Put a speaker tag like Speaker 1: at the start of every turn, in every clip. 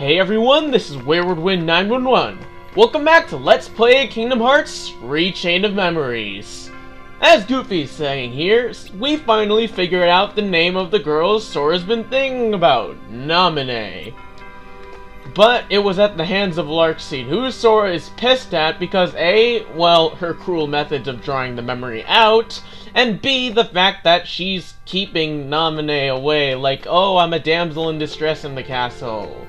Speaker 1: Hey everyone, this is Wayward Wind 911. Welcome back to Let's Play Kingdom Hearts Rechain of Memories. As Goofy's saying here, we finally figured out the name of the girl Sora's been thinking about, Naminé. But it was at the hands of Larkseed, who Sora is pissed at because A, well, her cruel methods of drawing the memory out, and B, the fact that she's keeping Naminé away like, oh, I'm a damsel in distress in the castle.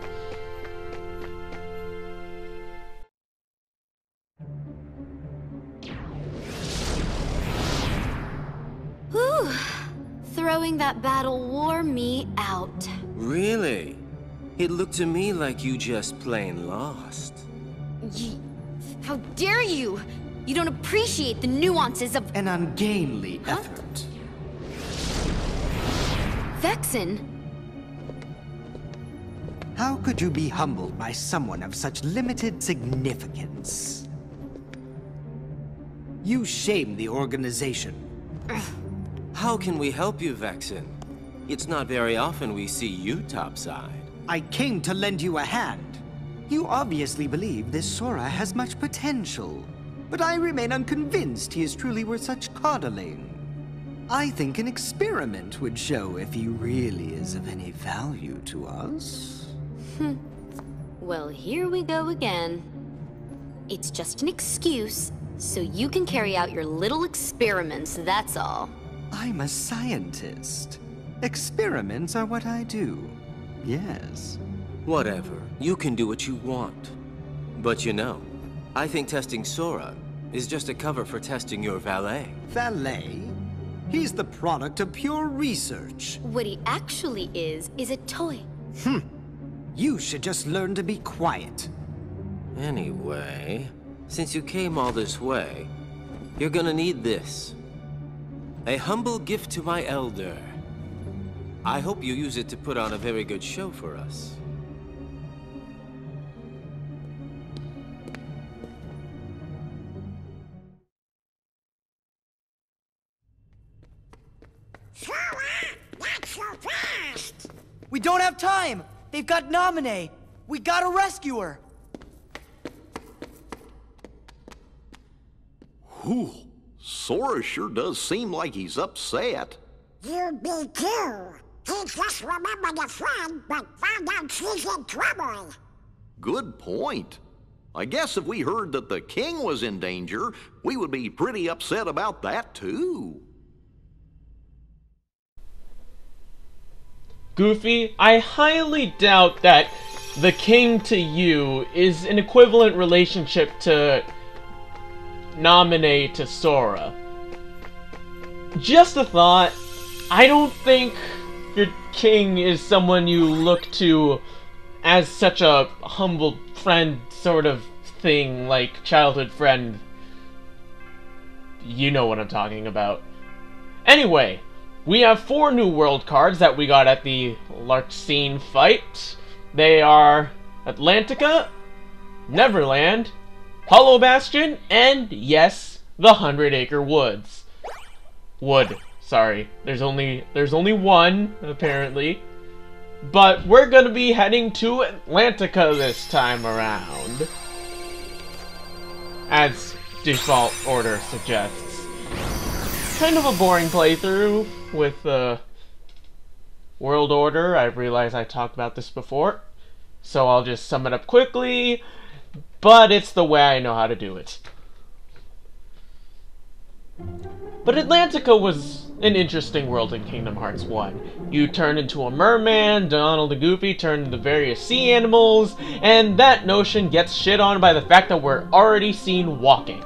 Speaker 2: Whew. Throwing that battle wore me out.
Speaker 3: Really? It looked to me like you just plain lost.
Speaker 2: How dare you! You don't appreciate the nuances of
Speaker 4: an ungainly effort.
Speaker 2: Vexen?
Speaker 4: How could you be humbled by someone of such limited significance? You shame the organization.
Speaker 3: How can we help you, Vexen? It's not very often we see you topside.
Speaker 4: I came to lend you a hand. You obviously believe this Sora has much potential, but I remain unconvinced he is truly worth such coddling. I think an experiment would show if he really is of any value to us.
Speaker 2: Well, here we go again. It's just an excuse, so you can carry out your little experiments, that's all.
Speaker 4: I'm a scientist. Experiments are what I do. Yes.
Speaker 3: Whatever. You can do what you want. But you know, I think testing Sora is just a cover for testing your valet.
Speaker 4: Valet? He's the product of pure research.
Speaker 2: What he actually is a toy.
Speaker 4: You should just learn to be quiet.
Speaker 3: Anyway, since you came all this way, you're gonna need this. A humble gift to my elder. I hope you use it to put on a very good show for us.
Speaker 5: Sora, not so fast!
Speaker 6: We don't have time! They've got Naminé! We gotta rescue her!
Speaker 7: Whew. Sora sure does seem like he's upset.
Speaker 5: You be too. He just remembered a friend, but found out she's in trouble.
Speaker 7: Good point. I guess if we heard that the king was in danger, we would be pretty upset about that too.
Speaker 1: Goofy, I highly doubt that the king to you is an equivalent relationship to Naminé to Sora. Just a thought. I don't think your king is someone you look to as such a humble friend sort of thing, like childhood friend. You know what I'm talking about. Anyway, we have 4 new world cards that we got at the Larkseed fight. They are Atlantica, Neverland, Hollow Bastion, and yes, the 100-Acre Woods. Sorry, there's only one, apparently. But we're gonna be heading to Atlantica this time around, as default order suggests. Kind of a boring playthrough with World Order. I realize I talked about this before, so I'll just sum it up quickly, but it's the way I know how to do it. But Atlantica was an interesting world in Kingdom Hearts 1. You turn into a merman, Donald and Goofy turn into various sea animals, and that notion gets shit on by the fact that we're already seen walking.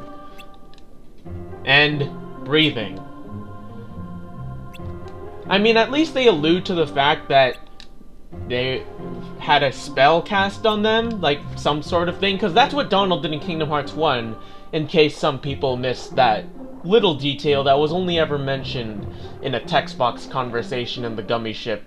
Speaker 1: And breathing. I mean, at least they allude to the fact that they had a spell cast on them, like some sort of thing, because that's what Donald did in Kingdom Hearts 1, in case some people missed that little detail that was only ever mentioned in a text box conversation in the Gummy Ship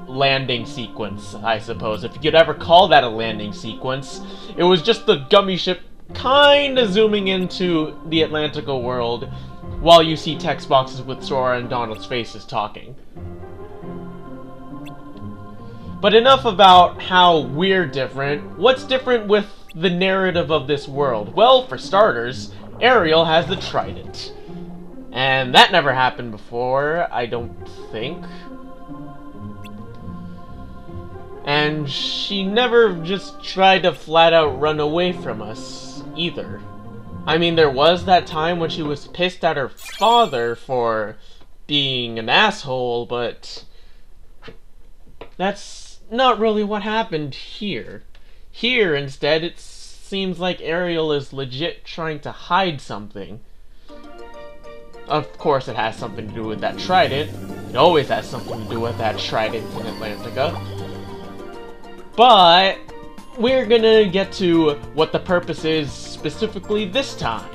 Speaker 1: landing sequence, I suppose. If you could ever call that a landing sequence, it was just the Gummy Ship kinda zooming into the Atlantica world while you see text boxes with Sora and Donald's faces talking. But enough about how we're different. What's different with the narrative of this world? Well, for starters, Ariel has the trident. And that never happened before, I don't think. And she never just tried to flat out run away from us, either. I mean, there was that time when she was pissed at her father for being an asshole, but that's not really what happened here. Here, instead, it seems like Ariel is legit trying to hide something. Of course, it has something to do with that trident. It always has something to do with that trident in Atlantica. But we're gonna get to what the purpose is specifically this time.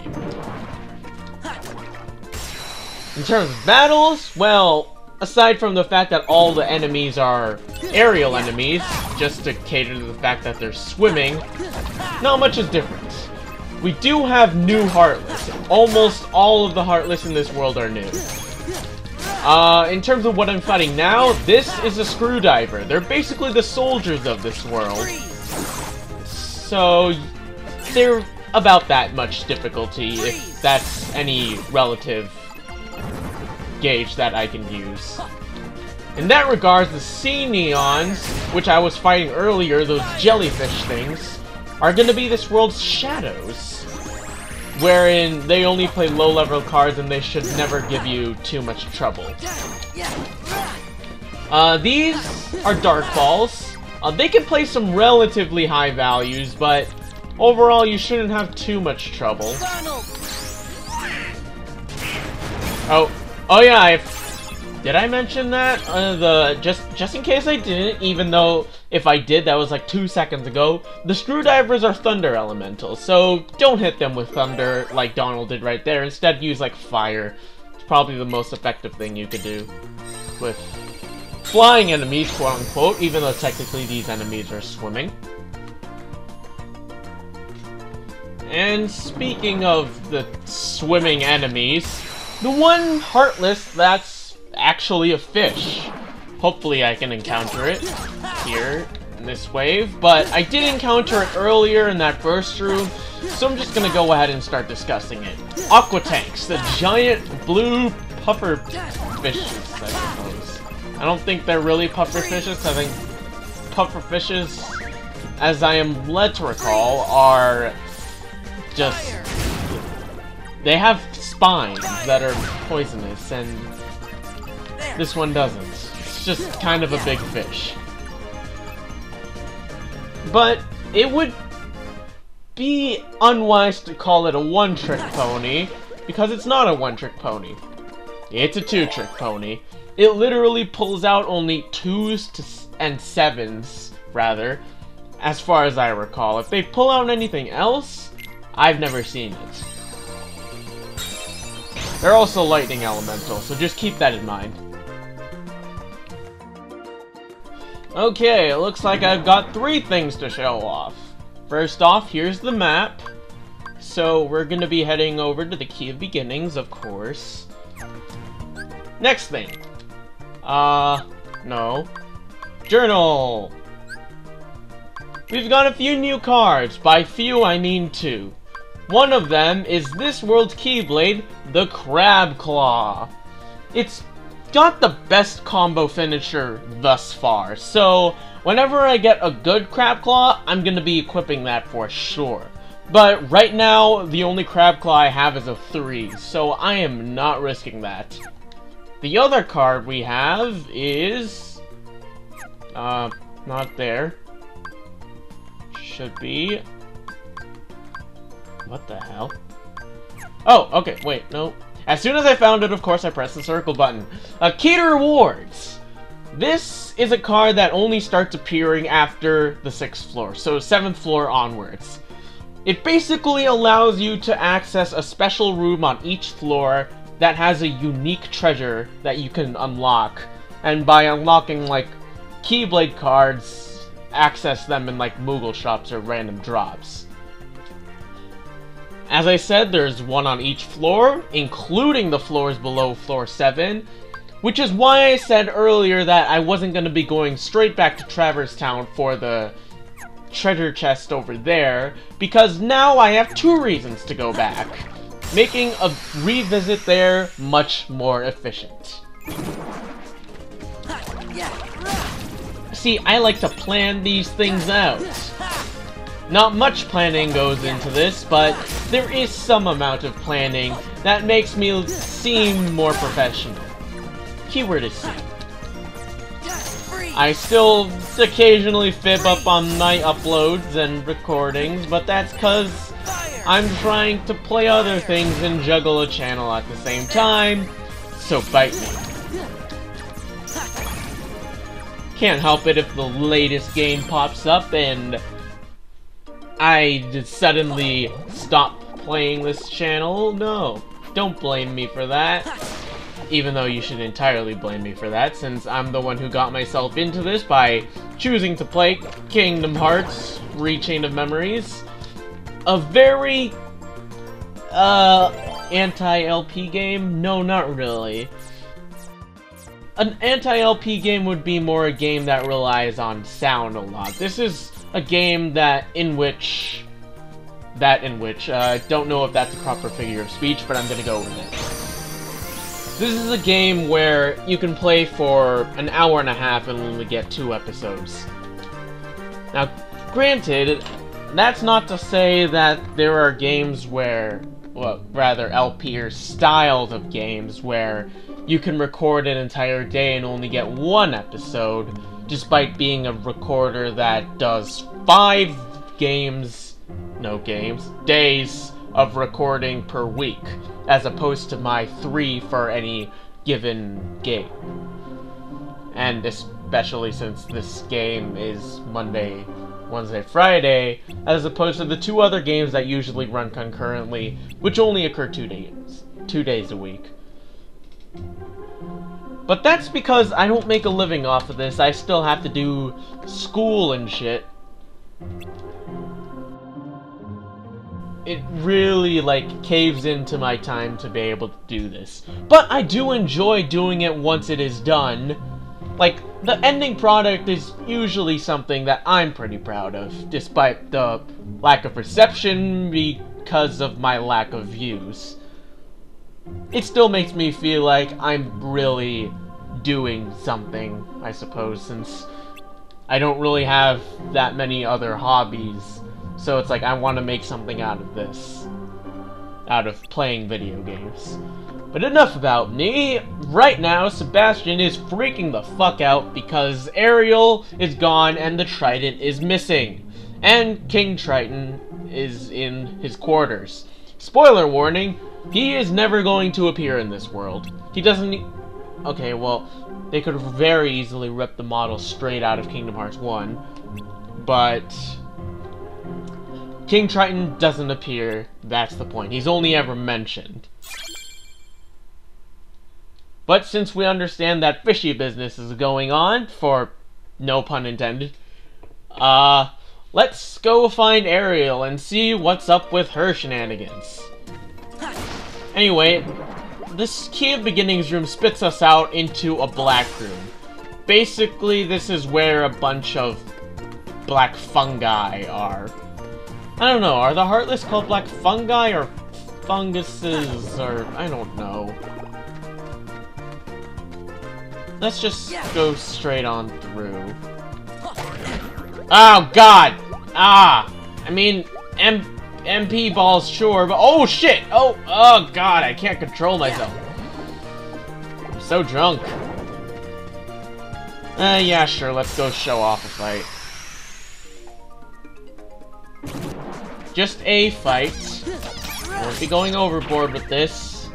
Speaker 1: In terms of battles, well, aside from the fact that all the enemies are aerial enemies, just to cater to the fact that they're swimming, not much is different. We do have new Heartless. Almost all of the Heartless in this world are new. In terms of what I'm fighting now, this is a Screwdriver. They're basically the soldiers of this world. So, they're about that much difficulty, if that's any relative gauge that I can use. In that regards, the Sea Neons, which I was fighting earlier, those jellyfish things, are going to be this world's shadows, wherein they only play low-level cards and they should never give you too much trouble. These are Dark Balls. They can play some relatively high values, but overall you shouldn't have too much trouble. Oh yeah, did I mention that? Just in case I didn't, even though if I did, that was like 2 seconds ago. The Screwdrivers are Thunder Elementals, so don't hit them with Thunder like Donald did right there. Instead, use like Fire. It's probably the most effective thing you could do with flying enemies, quote-unquote, even though technically these enemies are swimming. And speaking of the swimming enemies, the one Heartless that's actually a fish. Hopefully I can encounter it here in this wave, but I did encounter it earlier in that first room, so I'm just gonna go ahead and start discussing it. Aqua Tanks, the giant blue puffer fishes, I suppose. I don't think they're really puffer fishes. I think puffer fishes, as I am led to recall, are just... they have spines that are poisonous, and this one doesn't. It's just kind of a big fish. But it would be unwise to call it a one-trick pony, because it's not a one-trick pony. It's a two-trick pony. It literally pulls out only 2s and 7s, rather, as far as I recall. If they pull out anything else, I've never seen it. They're also lightning elemental, so just keep that in mind. Okay, it looks like I've got 3 things to show off. First off, here's the map. So we're gonna be heading over to the Key of Beginnings, of course. Next thing. No. Journal! We've got a few new cards. By few, I mean 2. One of them is this world's Keyblade, the Crab Claw. It's got the best combo finisher thus far, so whenever I get a good Crab Claw, I'm gonna be equipping that for sure. But right now, the only Crab Claw I have is a 3, so I am not risking that. The other card we have is... not there. Should be... what the hell? Oh, okay, wait, no. As soon as I found it, of course, I pressed the circle button. Key to Rewards! This is a card that only starts appearing after the 6th floor, so 7th floor onwards. It basically allows you to access a special room on each floor that has a unique treasure that you can unlock. And by unlocking, like, Keyblade cards, access them in, like, Moogle shops or random drops. As I said, there's one on each floor, including the floors below floor 7, Which is why I said earlier that I wasn't going to be going straight back to Traverse Town for the treasure chest over there, because now I have 2 reasons to go back, making a revisit there much more efficient. See, I like to plan these things out. Not much planning goes into this, but there is some amount of planning that makes me seem more professional. Keyword is seem. I still occasionally fib up on my uploads and recordings, but that's cause I'm trying to play other things and juggle a channel at the same time, so bite me. Can't help it if the latest game pops up and I just suddenly stop playing this channel. No, don't blame me for that. Even though you should entirely blame me for that, since I'm the one who got myself into this by choosing to play Kingdom Hearts Chain of Memories. A very, anti-LP game? No, not really. An anti-LP game would be more a game that relies on sound a lot. This is a game in which, don't know if that's a proper figure of speech, but I'm gonna go with it. This is a game where you can play for an hour and a half and only get 2 episodes. Now, granted, that's not to say that there are games where, well, rather LP or styles of games where you can record an entire day and only get 1 episode, despite being a recorder that does 5 days of recording per week, as opposed to my 3 for any given game. And especially since this game is Monday, Wednesday, Friday, as opposed to the 2 other games that usually run concurrently, which only occur 2 days a week. But that's because I don't make a living off of this. I still have to do school and shit. It really, like, caves into my time to be able to do this. But I do enjoy doing it once it is done. Like, the ending product is usually something that I'm pretty proud of, despite the lack of reception because of my lack of views. It still makes me feel like I'm really doing something, I suppose, since I don't really have that many other hobbies. So it's like, I want to make something out of this. Out of playing video games. But enough about me. Right now, Sebastian is freaking the fuck out because Ariel is gone and the Trident is missing. And King Triton is in his quarters. Spoiler warning, he is never going to appear in this world. He doesn't... Okay, well, they could have very easily ripped the model straight out of Kingdom Hearts 1. But... King Triton doesn't appear, that's the point. He's only ever mentioned. But since we understand that fishy business is going on, for no pun intended, let's go find Ariel and see what's up with her shenanigans. Anyway, this Key of Beginnings room spits us out into a black room. Basically, this is where a bunch of black fungi are. I don't know, are the Heartless called black fungi or funguses, or I don't know. Let's just go straight on through. Oh god! Ah! I mean, MP balls, sure, but oh shit! Oh god, I can't control myself. I'm so drunk. Yeah, sure, let's go show off a fight. Just a fight. Won't be going overboard with this.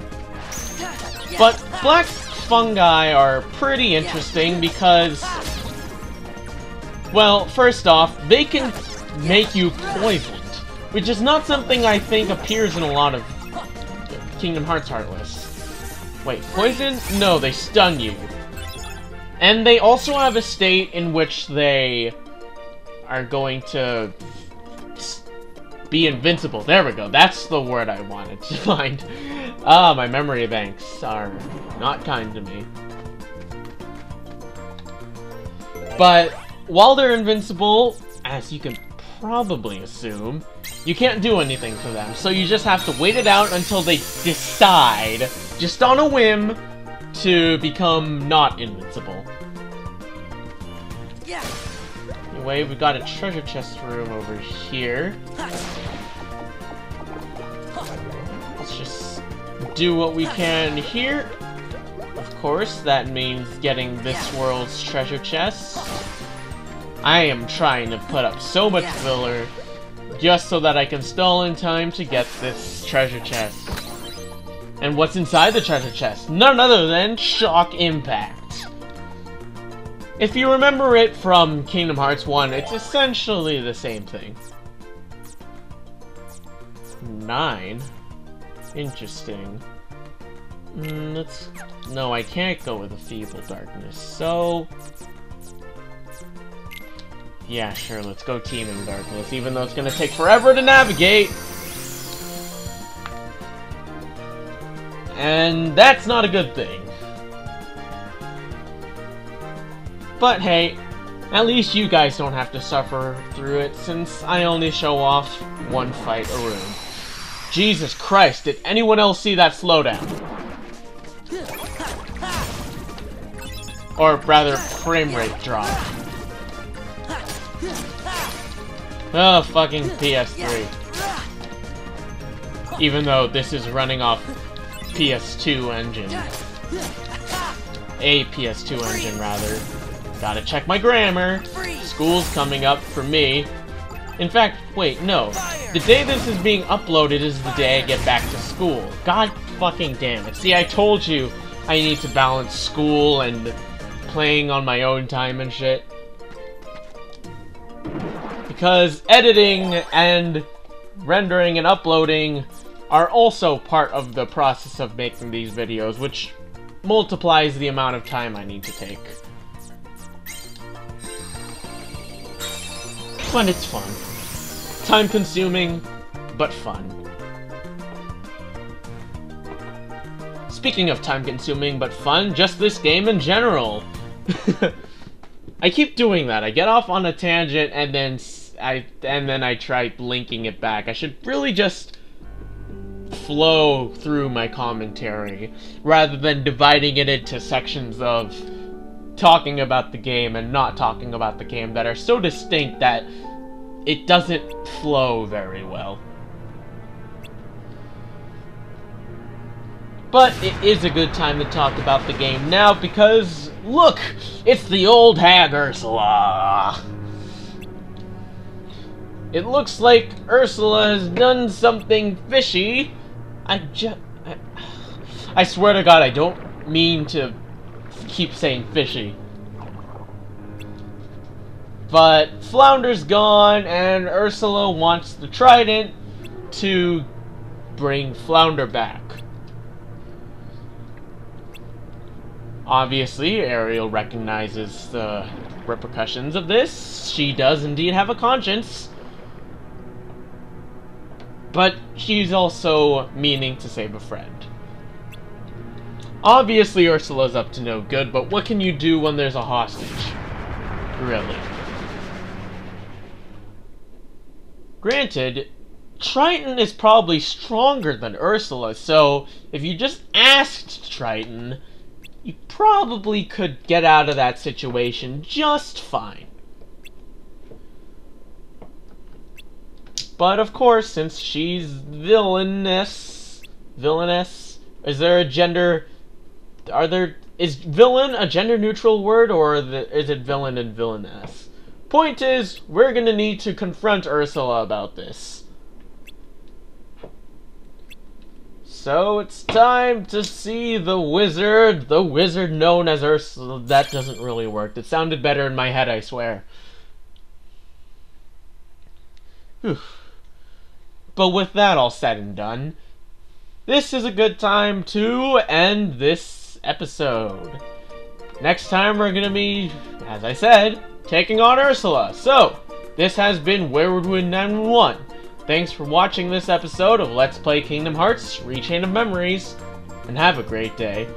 Speaker 1: But black fungi are pretty interesting because, well, first off, they can make you poisoned, which is not something I think appears in a lot of Kingdom Hearts Heartless. Wait, poison? No, they stun you. And they also have a state in which they are going to be invincible. There we go. That's the word I wanted to find. Ah, my memory banks are not kind to me. But while they're invincible, as you can probably assume, you can't do anything to them. So you just have to wait it out until they decide, just on a whim, to become not invincible. Anyway, we've got a treasure chest room over here. Let's just do what we can here. Of course, that means getting this world's treasure chest. I am trying to put up so much filler just so that I can stall in time to get this treasure chest. And what's inside the treasure chest? None other than Shock Impact. If you remember it from Kingdom Hearts 1, it's essentially the same thing. 9? Interesting. No, I can't go with a Feeble Darkness, so... yeah, sure, let's go Teeming Darkness, even though it's gonna take forever to navigate! And that's not a good thing. But hey, at least you guys don't have to suffer through it, since I only show off one fight a room. Jesus Christ, did anyone else see that slowdown? Or rather, frame rate drop. Oh, fucking PS3. Even though this is running off PS2 engine. A PS2 engine, rather. Gotta check my grammar. School's coming up for me. In fact, wait, no. The day this is being uploaded is the day I get back to school. God fucking damn it. See, I told you I need to balance school and playing on my own time and shit. Because editing and rendering and uploading are also part of the process of making these videos, which multiplies the amount of time I need to take. But it's fun. Time-consuming, but fun. Speaking of time-consuming but fun, just this game in general. I keep doing that. I get off on a tangent and then I try linking it back. I should really just flow through my commentary rather than dividing it into sections of talking about the game and not talking about the game that are so distinct that it doesn't flow very well. But it is a good time to talk about the game now because, look! It's the old hag Ursula! It looks like Ursula has done something fishy. I swear to God, I don't mean to keep saying fishy. But Flounder's gone, and Ursula wants the trident to bring Flounder back. Obviously, Ariel recognizes the repercussions of this. She does indeed have a conscience. But she's also meaning to save a friend. Obviously, Ursula's up to no good, but what can you do when there's a hostage? Really. Granted, Triton is probably stronger than Ursula, so if you just asked Triton, you probably could get out of that situation just fine. But of course, since she's villainous, is there a gender, is villain a gender neutral word, or is it villain and villainess? Point is, we're gonna need to confront Ursula about this. So it's time to see the wizard known as Ursula. That doesn't really work. It sounded better in my head, I swear. Whew. But with that all said and done, this is a good time to end this episode. Next time we're gonna be, as I said, taking on Ursula. So, this has been Wayward Wind 911. Thanks for watching this episode of Let's Play Kingdom Hearts: Rechain of Memories, and have a great day.